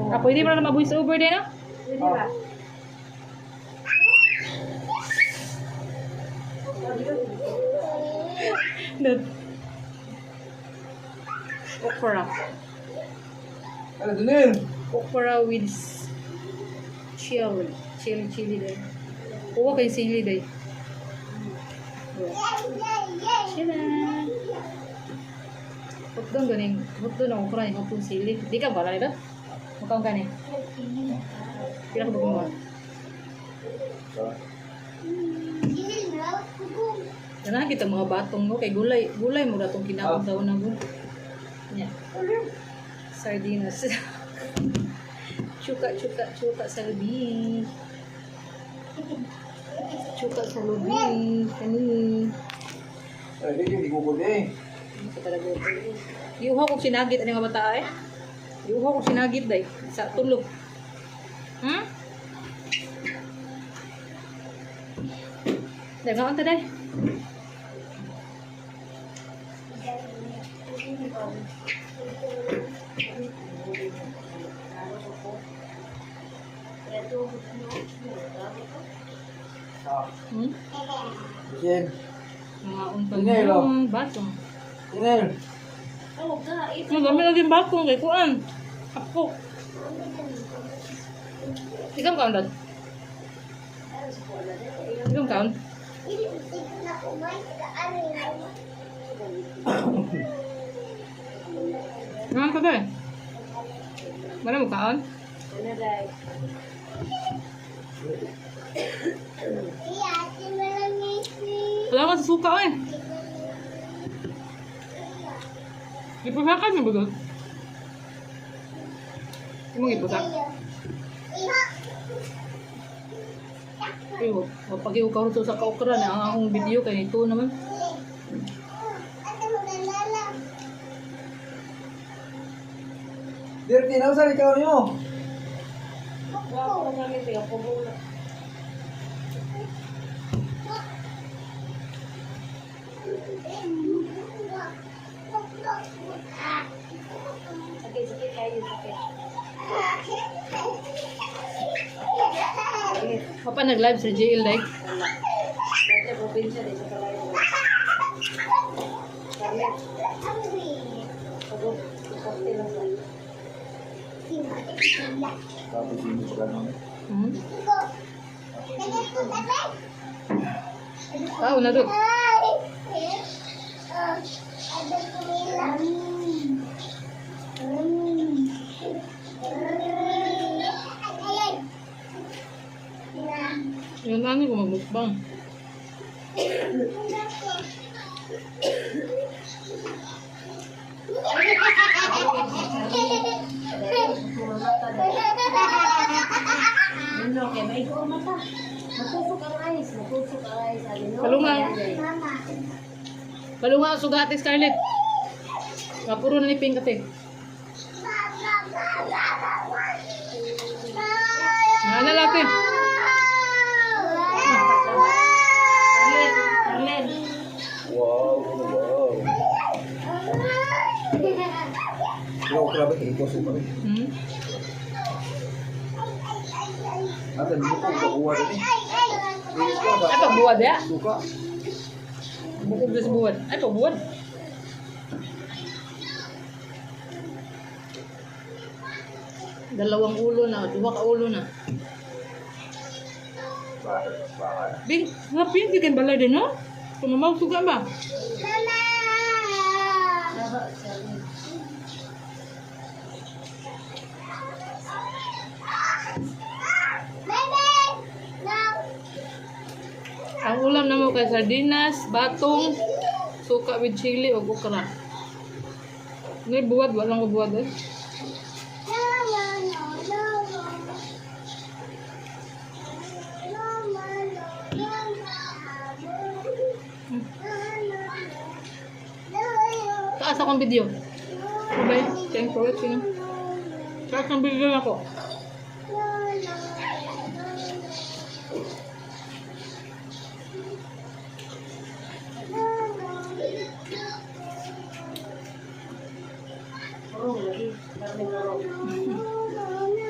Ah, pwede mo na ma-voice over din, no? Pwede ba? Dad. Okra. Ano din? Okra with chili din. Kuha kay sili din. Sila. Hotdog ganing. Hotdog na okra ni hotdog sili. Di ka ba ito? Mukhang ka ni. Pila ka ba Ganahan kita mga batong mo kay gulay mo datong kinaon daw na mo. Nya. Sardinas. Cuka salbi. Cuka salbi kani. Ay, hindi ko ko din. Iuha ko sinagit ani nga bata ay. Iuha ko sinagit day sa tulog. Hmm? Dengar on today. Hmm? Jen. Mga untang Tinelo. batong. Tinel. Ang dami lagi batong kay kuan. Ako. Ikaw kaon dad. Ikaw kaon. Naman ka dahil? Mana mo kaon? Ano dahil? Wala ka sa suka eh. Ipusakan mo ba doon? Hindi mo ipusak? Pero, pag iukaw ito sa kaukra na ang akong video kaya ito naman. Dirty na sa ikaw niyo. Ako namin tiga pabula. Sakit kayo, sakit. Papa nag-live sa JL like. Dati probinsya din sa Palayo. Sakit. Pagod. Sakit lang sa iyo. Tapos hindi ko gano'n. Hmm? Ah, una doon. Yung nani ko magbukbang. Ano, kaya may ikaw mata. Matusok ang ayos. Matusok ang ayos. Kalungan. Kalunga ang sugati, Scarlett. Kapuro na ni Pink kasi. Ano natin? Arlen. Wow. Ikaw grabe ito super. Hmm? Ate dito ko kuha din. Ay, pagbuwad ya? Suka. Bukog sa buwad. Ay, pagbuwad. Dalawang ulo na, dua ka ulo na. Bakit? Bing, happy hindi kayo balay din, no? Kumamaw suga ba? Ang ulam na mo kay sardinas, batong, suka with chili o okra. May buwad, walang buwad eh. Taas akong video. Bye. Thanks for watching. Taas ang video ako. Lagi. Lagi.